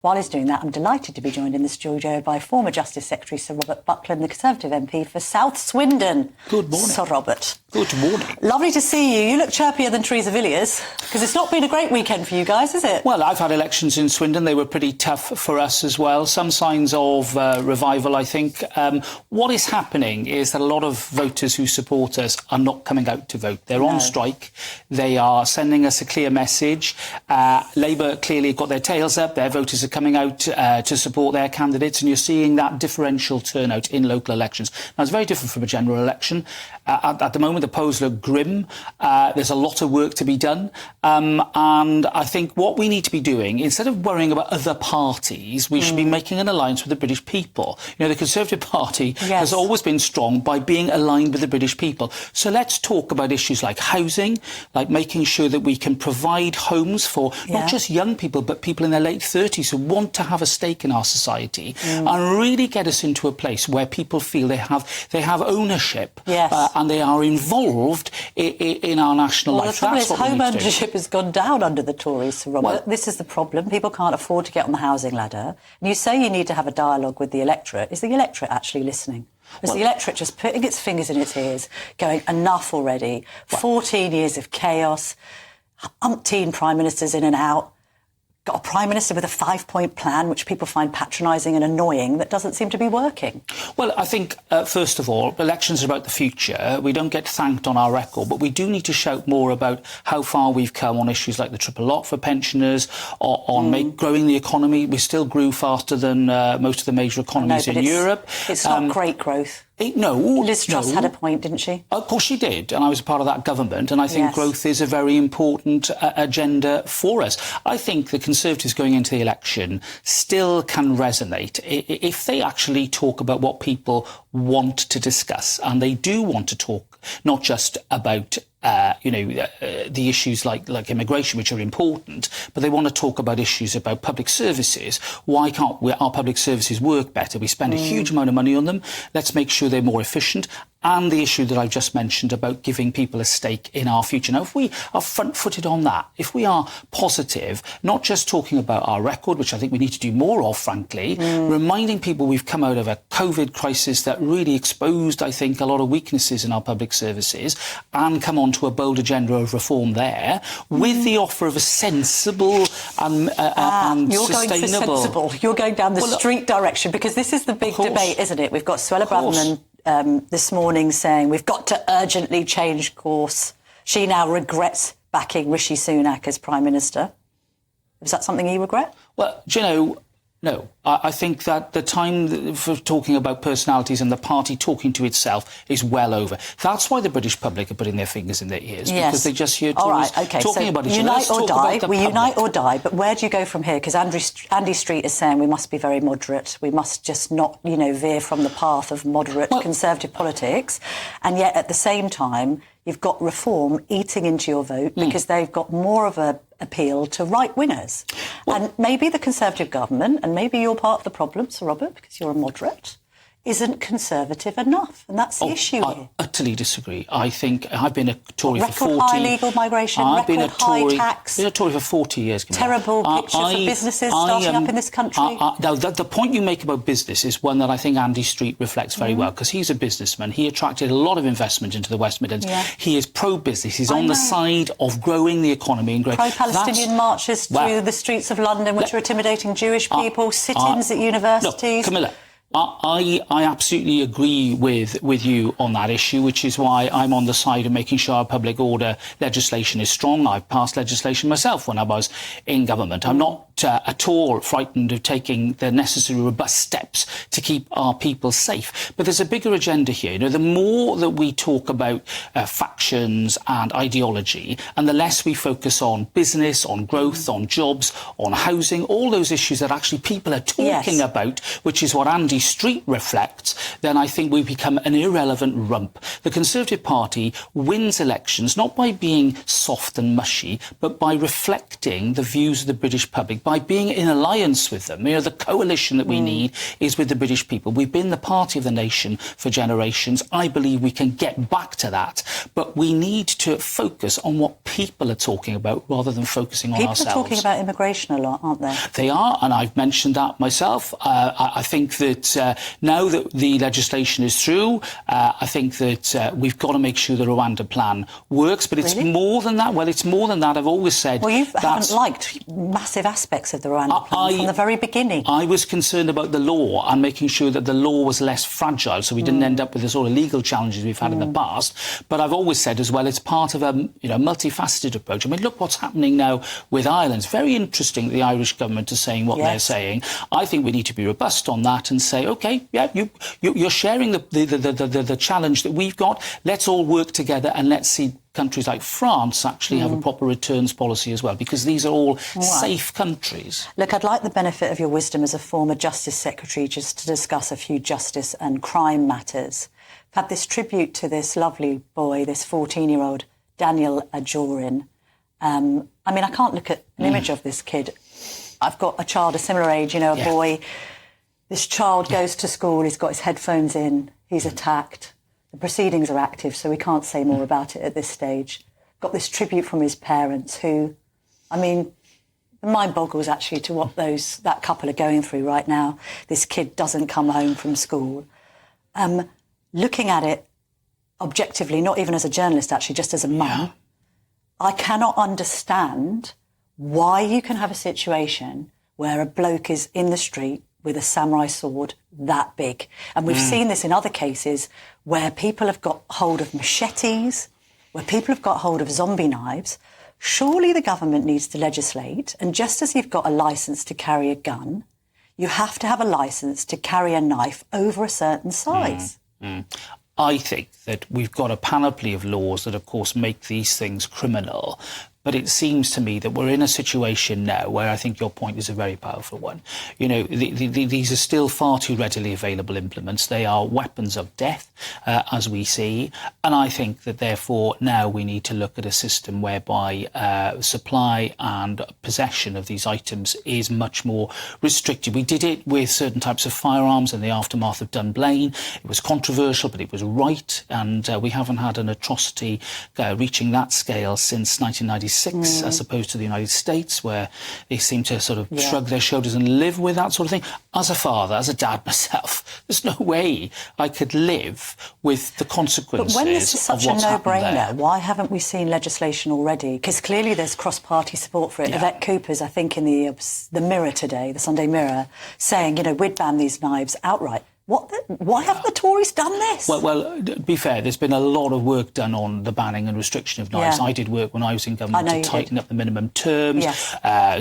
While he's doing that, I'm delighted to be joined in the studio by former Justice Secretary Sir Robert Buckland, the Conservative MP for South Swindon. Good morning. Sir Robert. Good morning. Lovely to see you. You look chirpier than Theresa Villiers, because it's not been a great weekend for you guys, is it? Well, I've had elections in Swindon. They were pretty tough for us as well. Some signs of revival, I think. What is happening is that a lot of voters who support us are not coming out to vote. They're on strike. They are sending us a clear message. Labour clearly got their tails up. Their voters are coming out to support their candidates, and you're seeing that differential turnout in local elections. Now, it's very different from a general election. At the moment, the polls look grim. There's a lot of work to be done. And I think what we need to be doing, instead of worrying about other parties, we should be making an alliance with the British people. You know, the Conservative Party has always been strong by being aligned with the British people. So let's talk about issues like housing, like making sure that we can provide homes for not just young people, but people in their late 30s who want to have a stake in our society, and really get us into a place where people feel they have ownership and they are involved in our national life. The trouble is, home ownership has gone down under the Tories, Sir Robert. Well, this is the problem. People can't afford to get on the housing ladder. And you say you need to have a dialogue with the electorate. Is the electorate actually listening? Is the electorate just putting its fingers in its ears, going, enough already? 14 years of chaos, umpteen prime ministers in and out, got a prime minister with a 5-point plan, which people find patronising and annoying, that doesn't seem to be working. Well, I think, first of all, elections are about the future. We don't get thanked on our record, but we do need to shout more about how far we've come on issues like the triple lock for pensioners, or on growing the economy. We still grew faster than most of the major economies in Europe. It's not great growth. Liz Truss had a point, didn't she? Of course she did, and I was a part of that government, and I think growth is a very important agenda for us. I think the Conservatives going into the election still can resonate if they actually talk about what people want to discuss, and they do want to talk not just about the issues like immigration, which are important, but they want to talk about issues about public services. Why can't our public services work better? We spend a huge amount of money on them. Let's make sure they're more efficient. And the issue that I just mentioned about giving people a stake in our future. Now, if we are front-footed on that, if we are positive, not just talking about our record, which I think we need to do more of, frankly, reminding people we've come out of a COVID crisis that really exposed, I think, a lot of weaknesses in our public services, and come on to a bold agenda of reform there, with the offer of a sensible and you're sustainable... Going for sensible. You're going down the street direction, because this is the big debate, isn't it? We've got Suella Braverman this morning saying we've got to urgently change course. She now regrets backing Rishi Sunak as Prime Minister. Is that something you regret? Well, do you know, no. I think that the time for talking about personalities and the party talking to itself is well over. That's why the British public are putting their fingers in their ears, because they just hear Tories talking about each other. Unite or die. We unite or die. But where do you go from here? Because Andy Street is saying we must be very moderate. We must just not, veer from the path of moderate Conservative politics. And yet, at the same time, you've got Reform eating into your vote because they've got more of a appeal to right-wingers. And maybe the Conservative government, and maybe you're part of the problem, Sir Robert, because you're a moderate, isn't Conservative enough, and that's the issue here. I utterly disagree. I think I've been a Tory for 40... Record high legal migration, record high tax... I've been a Tory for 40 years. Terrible picture for businesses starting up in this country. Now, the point you make about business is one that I think Andy Street reflects very well, because he's a businessman. He attracted a lot of investment into the West Midlands. He is pro-business. He's on the side of growing the economy and growing... Pro-Palestinian marches through the streets of London, which are intimidating Jewish people, sit-ins at universities... Camilla, I absolutely agree with you on that issue, which is why I'm on the side of making sure our public order legislation is strong. I've passed legislation myself when I was in government. I'm not at all frightened of taking the necessary robust steps to keep our people safe. But there's a bigger agenda here. The more that we talk about factions and ideology, and the less we focus on business, on growth, on jobs, on housing, all those issues that actually people are talking about, which is what Andy Street reflects, then I think we become an irrelevant rump. The Conservative Party wins elections not by being soft and mushy, but by reflecting the views of the British public, by being in alliance with them. You know, the coalition that we need is with the British people. We've been the party of the nation for generations. I believe we can get back to that, but we need to focus on what people are talking about rather than focusing on ourselves. People are talking about immigration a lot, aren't they? They are, and I've mentioned that myself. I think that now that the legislation is through, I think that we've got to make sure the Rwanda plan works, but it's more than that. Well, it's more than that. I've always said... Well, you haven't liked massive aspects of the Rwanda plan from the very beginning. I was concerned about the law and making sure that the law was less fragile, so we didn't end up with the sort of legal challenges we've had in the past. But I've always said as well, it's part of a multifaceted approach. I mean, look what's happening now with Ireland. It's very interesting that the Irish government is saying what they're saying. I think we need to be robust on that and say, OK, yeah, you're sharing the challenge that we've got. Let's all work together and let's see countries like France actually have a proper returns policy as well, because these are all safe countries. Look, I'd like the benefit of your wisdom as a former Justice Secretary just to discuss a few justice and crime matters. I've had this tribute to this lovely boy, this 14-year-old Daniel Ajorin. I mean, I can't look at an image of this kid. I've got a child a similar age, a boy. This child goes to school, he's got his headphones in, he's attacked. The proceedings are active, so we can't say more about it at this stage. Got this tribute from his parents who, I mean, the mind boggles actually to what that couple are going through right now. This kid doesn't come home from school. Looking at it objectively, not even as a journalist, actually, just as a mum, I cannot understand why you can have a situation where a bloke is in the street with a samurai sword that big. And we've seen this in other cases where people have got hold of machetes, where people have got hold of zombie knives. Surely the government needs to legislate, and just as you've got a licence to carry a gun, you have to have a licence to carry a knife over a certain size. I think that we've got a panoply of laws that, of course, make these things criminal. But it seems to me that we're in a situation now where I think your point is a very powerful one. You know, these are still far too readily available implements. They are weapons of death, as we see. And I think that, therefore, now we need to look at a system whereby supply and possession of these items is much more restricted. We did it with certain types of firearms in the aftermath of Dunblane. It was controversial, but it was right. And we haven't had an atrocity reaching that scale since 1996. As opposed to the United States, where they seem to sort of shrug their shoulders and live with that sort of thing. As a father, as a dad myself, there's no way I could live with the consequences. But when this is such a no-brainer, why haven't we seen legislation already? Because clearly there's cross-party support for it. Yvette Cooper's, I think, in the Mirror today, the Sunday Mirror, saying, we'd ban these knives outright. Why haven't the Tories done this? Well, to be fair, there's been a lot of work done on the banning and restriction of knives. I did work when I was in government to tighten up the minimum terms.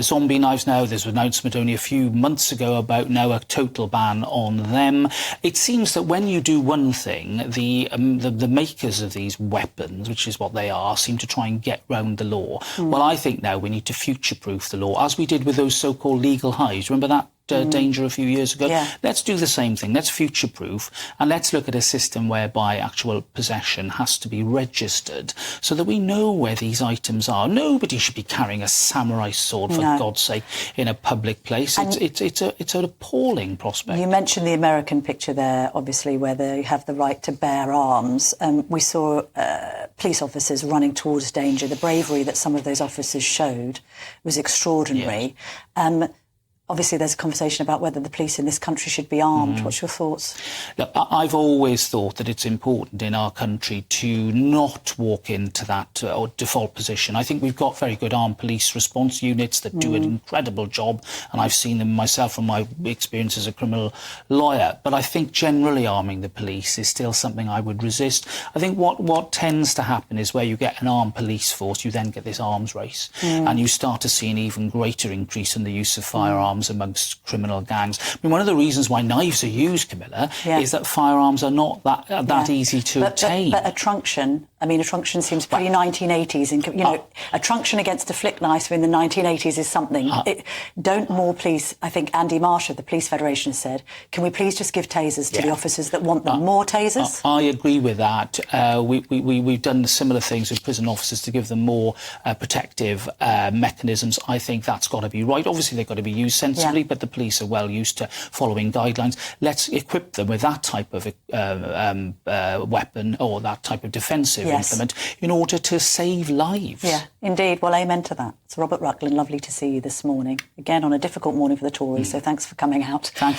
Zombie knives now, there's an announcement only a few months ago about now a total ban on them. It seems that when you do one thing, the makers of these weapons, which is what they are, seem to try and get round the law. Well, I think now we need to future-proof the law, as we did with those so-called legal highs. Remember that danger a few years ago? Let's do the same thing. Let's future-proof, and let's look at a system whereby actual possession has to be registered so that we know where these items are. Nobody should be carrying a samurai sword, for God's sake, in a public place. It's an appalling prospect. You mentioned the American picture there, obviously, where they have the right to bear arms. We saw police officers running towards danger. The bravery that some of those officers showed was extraordinary. Obviously, there's a conversation about whether the police in this country should be armed. What's your thoughts? Look, I've always thought that it's important in our country to not walk into that default position. I think we've got very good armed police response units that do an incredible job, and I've seen them myself from my experience as a criminal lawyer. But I think generally arming the police is still something I would resist. I think what tends to happen is where you get an armed police force, you then get this arms race, and you start to see an even greater increase in the use of firearms firearms amongst criminal gangs. I mean, one of the reasons why knives are used, Camilla, is that firearms are not that easy to obtain. But a truncheon, I mean, a truncheon seems pretty 1980s. And, you know, a truncheon against a flick knife in the 1980s is something. Don't more police, I think Andy Marsh of the Police Federation has said, can we please just give tasers to the officers that want them? More tasers? I agree with that. We've done similar things with prison officers to give them more protective mechanisms. I think that's got to be right. Obviously, they've got to be used sensibly, but the police are well used to following guidelines. Let's equip them with that type of weapon or that type of defensive implement in order to save lives. Yeah, indeed. Well, amen to that. Sir Robert Buckland, lovely to see you this morning. Again, on a difficult morning for the Tories, so thanks for coming out. Thank you.